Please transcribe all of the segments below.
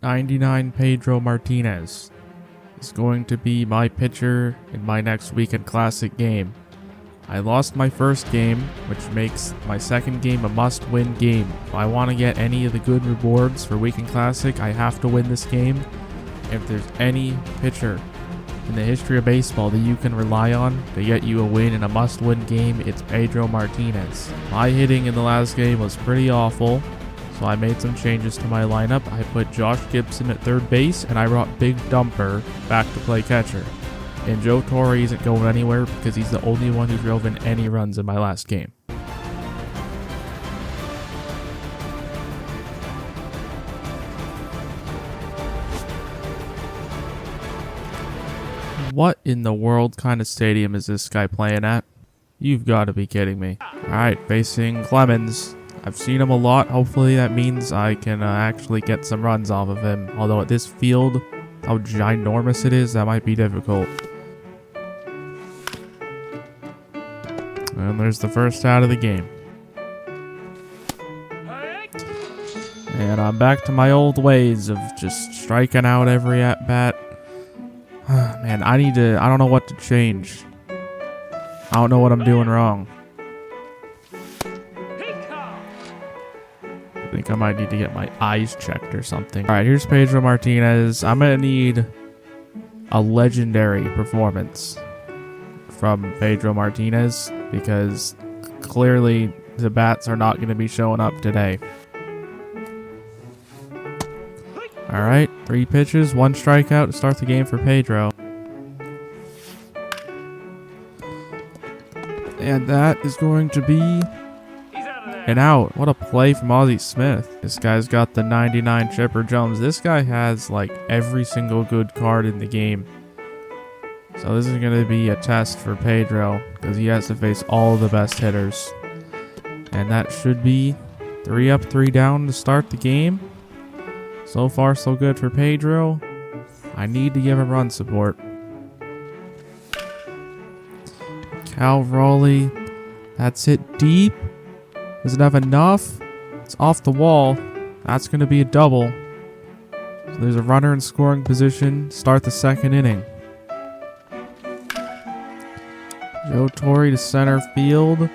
99 Pedro Martinez is going to be my pitcher in my next Weekend Classic game. I lost my first game, which makes my second game a must-win game. If I want to get any of the good rewards for Weekend Classic, I have to win this game. If there's any pitcher in the history of baseball that you can rely on to get you a win in a must-win game, it's Pedro Martinez. My hitting in the last game was pretty awful, so I made some changes to my lineup. I put Josh Gibson at third base, and I brought Big Dumper back to play catcher. And Joe Torre isn't going anywhere because he's the only one who drove in any runs in my last game. What in the world kind of stadium is this guy playing at? You've got to be kidding me. Alright, facing Clemens. I've seen him a lot. Hopefully that means I can actually get some runs off of him. Although at this field, how ginormous it is, that might be difficult. And there's the first out of the game. And I'm back to my old ways of just striking out every at-bat. Man, I don't know what to change. I don't know what I'm doing wrong. I think I might need to get my eyes checked or something. Alright, here's Pedro Martinez. I'm going to need a legendary performance from Pedro Martinez because clearly the bats are not going to be showing up today. Alright, 3 pitches, 1 strikeout to start the game for Pedro. And that is going to be an out. What a play from Ozzie Smith. This guy's got the 99 Chipper Jones. This guy has like every single good card in the game. So this is going to be a test for Pedro because he has to face all the best hitters. And that should be 3 up, 3 down to start the game. So far, so good for Pedro. I need to give him run support. Cal Raleigh. That's hit deep. Does it have enough? It's off the wall. That's going to be a double. So there's a runner in scoring position. Start the second inning. Joe Torre to center field.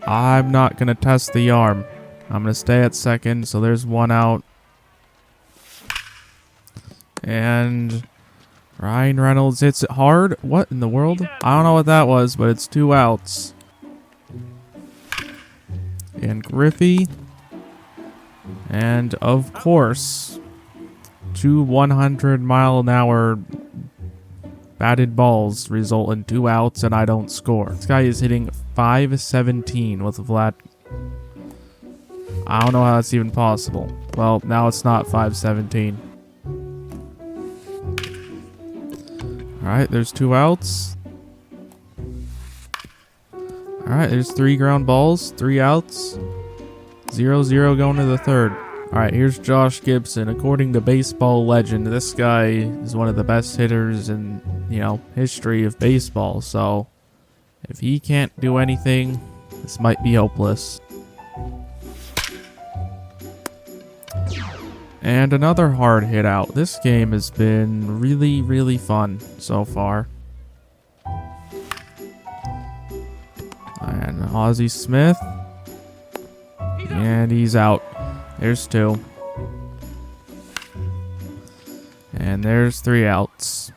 I'm not going to test the arm. I'm going to stay at second, so there's 1 out. And Ryan Reynolds hits it hard. What in the world? I don't know what that was, but it's 2 outs. And Griffey. And of course, 2 100-mile-an-hour batted balls result in 2 outs, and I don't score. This guy is hitting .517 with Vlad. I don't know how that's even possible. Well, now it's not .517. Alright, there's 2 outs. Alright, there's 3 ground balls, 3 outs. 0-0 going to the third. Alright, here's Josh Gibson. According to Baseball Legend, this guy is one of the best hitters in, history of baseball. So, if he can't do anything, this might be hopeless. And another hard hit out. This game has been really, really fun so far. And Ozzie Smith. And he's out. There's 2. And there's 3 outs.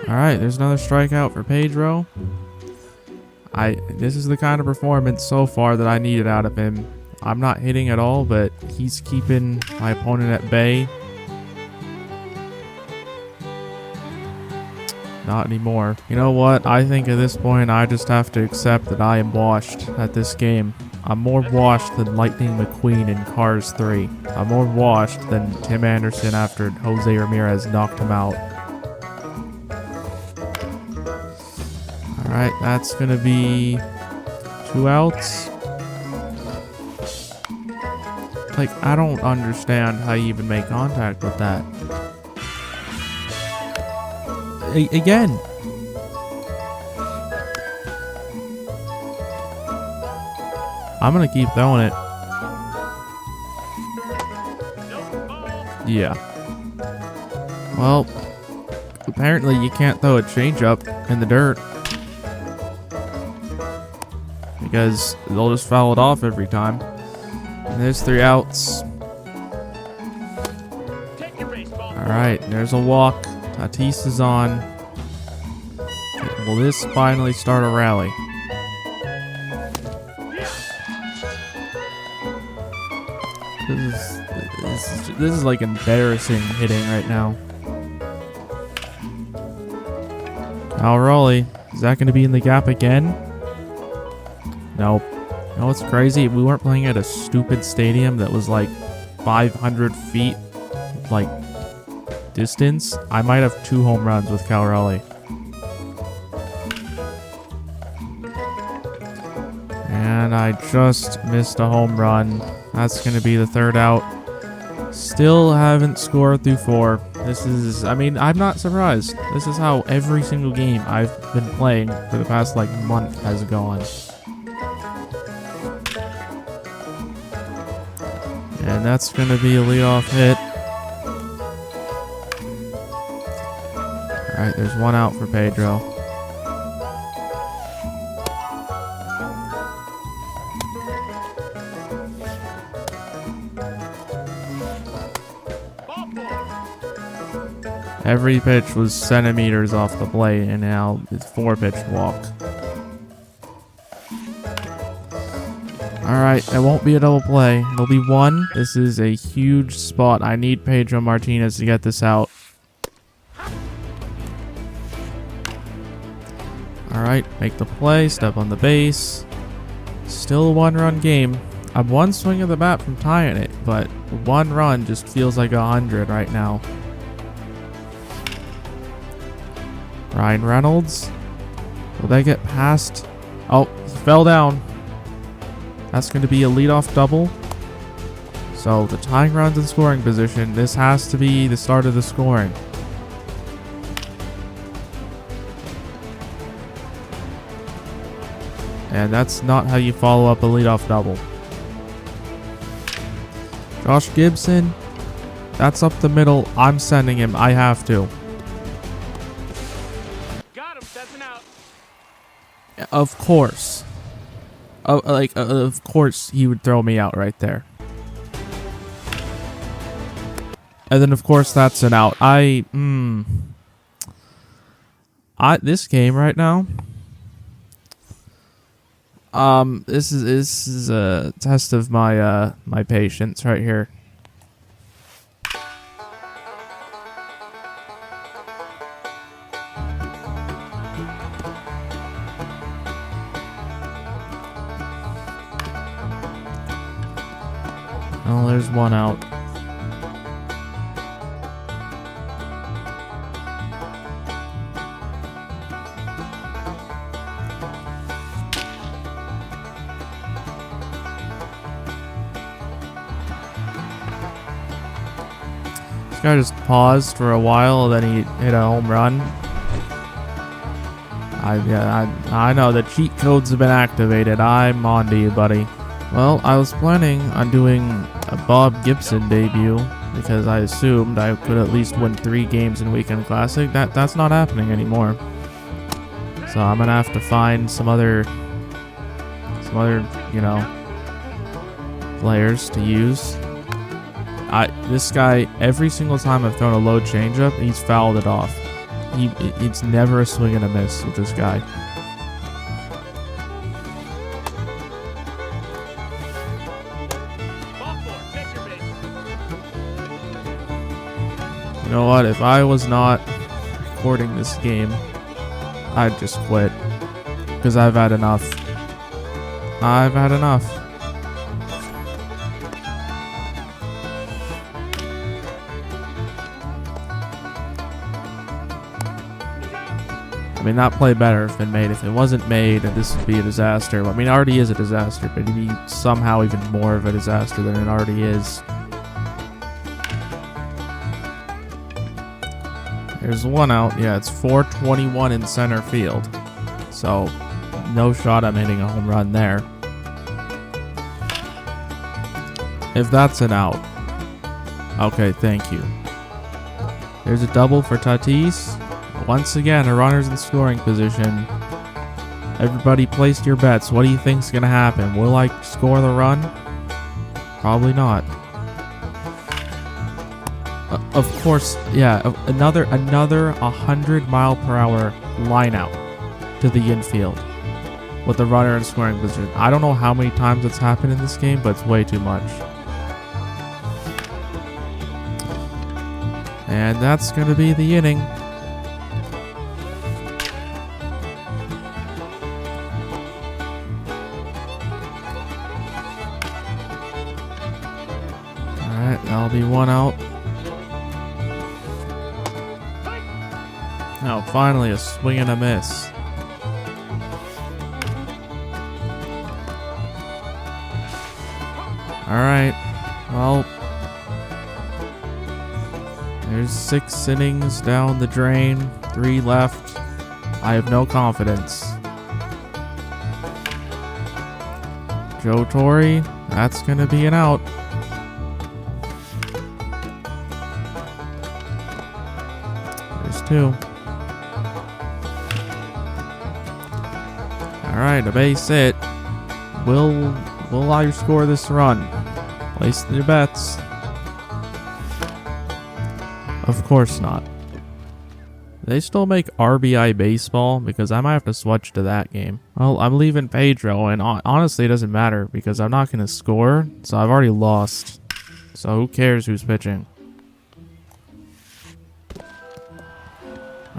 Alright, there's another strikeout for Pedro. This is the kind of performance so far that I needed out of him. I'm not hitting at all, but he's keeping my opponent at bay. Not anymore. You know what? I think at this point I just have to accept that I am washed at this game. I'm more washed than Lightning McQueen in Cars 3. I'm more washed than Tim Anderson after Jose Ramirez knocked him out. Alright, that's going to be 2 outs. Like, I don't understand how you even make contact with that. Again. I'm going to keep throwing it. Yeah. Well, apparently you can't throw a changeup in the dirt. Because they'll just foul it off every time. And there's 3 outs. Alright, there's a walk. Tatis is on. Will this finally start a rally? This is like embarrassing hitting right now. Raleigh, is that going to be in the gap again? Nope. You know what's crazy? We weren't playing at a stupid stadium that was like 500 feet, like, distance. I might have 2 home runs with Cal Raleigh. And I just missed a home run. That's going to be the 3rd out. Still haven't scored through 4. This is, I mean, I'm not surprised. This is how every single game I've been playing for the past, like, month has gone. And that's going to be a leadoff hit. Alright, there's 1 out for Pedro. Every pitch was centimeters off the plate, and now it's 4-pitch walk. Alright, that won't be a double play. It'll be 1. This is a huge spot. I need Pedro Martinez to get this out. Alright, make the play, step on the base. Still a 1-run game. I'm 1 swing of the bat from tying it, but 1 run just feels like 100 right now. Ryan Reynolds. Will they get past? Oh, he fell down. That's going to be a leadoff double. So the tying runs in scoring position. This has to be the start of the scoring. And that's not how you follow up a leadoff double. Josh Gibson. That's up the middle. I'm sending him. I have to. Of course. Of course he would throw me out right there. And then of course that's an out. This game right now. This is a test of my my patience right here. Oh, there's 1 out. This guy just paused for a while, then he hit a home run. I know the cheat codes have been activated. I'm on to you, buddy. Well, I was planning on doing a Bob Gibson debut because I assumed I could at least win 3 games in Weekend Classic. That's not happening anymore. So I'm gonna have to find some other, you know, players to use. This guy, every single time I've thrown a low changeup, he's fouled it off. It's never a swing and a miss with this guy. You know what? If I was not recording this game, I'd just quit. Because I've had enough. I've had enough. I mean, that play better have been made. If it wasn't made, this would be a disaster. I mean, it already is a disaster, but it'd be somehow even more of a disaster than it already is. There's 1 out. Yeah, it's 421 in center field. So, no shot I'm hitting a home run there. If that's an out. Okay, thank you. There's a double for Tatis. Once again, a runner's in scoring position. Everybody placed your bets. What do you think's gonna happen? Will I score the run? Probably not. Of course, yeah. Another 100-mile-per-hour line out to the infield with the runner in scoring position. I don't know how many times it's happened in this game, but it's way too much. And that's gonna be the inning. Alright, that'll be one out. Now, finally, a swing and a miss. Alright, well, there's 6 innings down the drain, 3 left. I have no confidence. Joe Torre, that's going to be an out. There's 2. Alright, a base hit. Will I score this run? Place your bets. Of course not. They still make RBI baseball because I might have to switch to that game. Well, I'm leaving Pedro, and honestly, it doesn't matter because I'm not going to score, so I've already lost. So who cares who's pitching?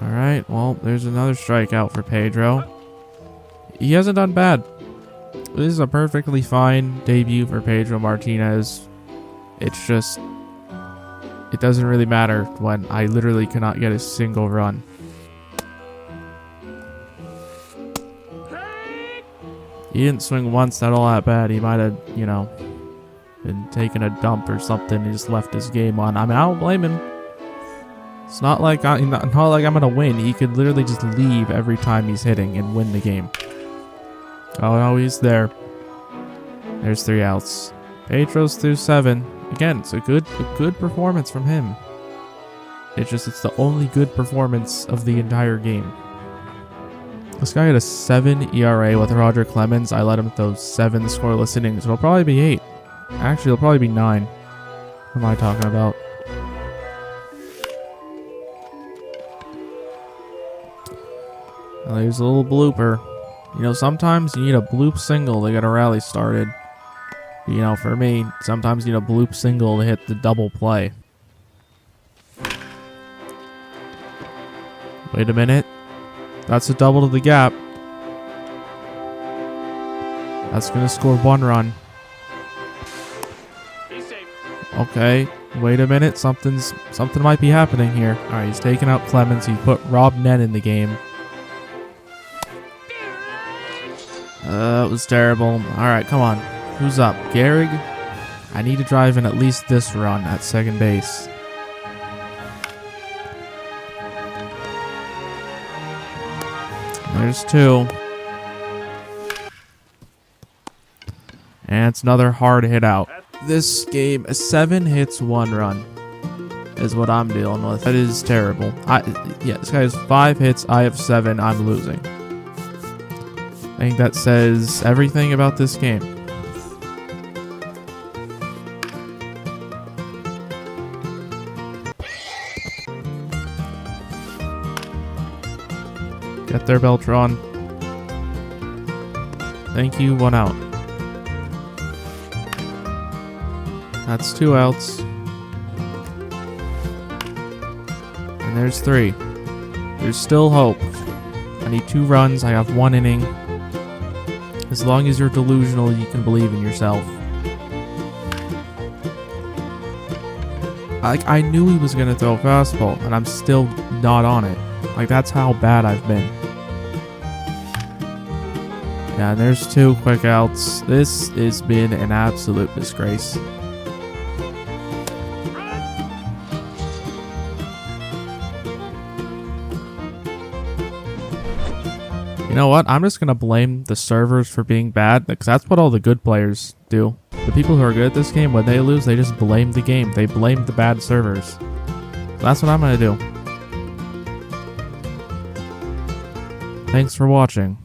Alright, well, there's another strikeout for Pedro. He hasn't done bad. This is a perfectly fine debut for Pedro Martinez. It's just, it doesn't really matter when I literally cannot get a single run. He didn't swing once, not all that bad. He might have, you know, been taking a dump or something. He just left his game on. I mean, I don't blame him. It's not like I'm gonna win. He could literally just leave every time he's hitting and win the game. Oh no, he's there. There's 3 outs. Pedro's through 7. Again, it's a good performance from him. It's the only good performance of the entire game. This guy had a 7 ERA with Roger Clemens. I let him throw 7 scoreless innings. It'll probably be 8. Actually, it'll probably be 9. What am I talking about? Well, there's a little blooper. You know, sometimes you need a bloop single to get a rally started. You know, for me, sometimes you need a bloop single to hit the double play. Wait a minute. That's a double to the gap. That's going to score 1 run. Okay, wait a minute. Something might be happening here. All right, he's taking out Clemens. He put Rob Nen in the game. It was terrible. Alright, come on. Who's up? Gehrig? I need to drive in at least this run at second base. There's 2. And it's another hard hit out. This game, 7 hits, 1 run is what I'm dealing with. That is terrible. Yeah, this guy has 5 hits. I have 7. I'm losing. I think that says everything about this game. Get there, Beltran. Thank you, 1 out. That's 2 outs. And there's 3. There's still hope. I need 2 runs. I have 1 inning. As long as you're delusional, you can believe in yourself. I knew he was going to throw a fastball, and I'm still not on it. Like, that's how bad I've been. Yeah, and there's 2 quick outs. This has been an absolute disgrace. You know what? I'm just going to blame the servers for being bad, because that's what all the good players do. The people who are good at this game, when they lose, they just blame the game. They blame the bad servers. So that's what I'm gonna do. Thanks for watching.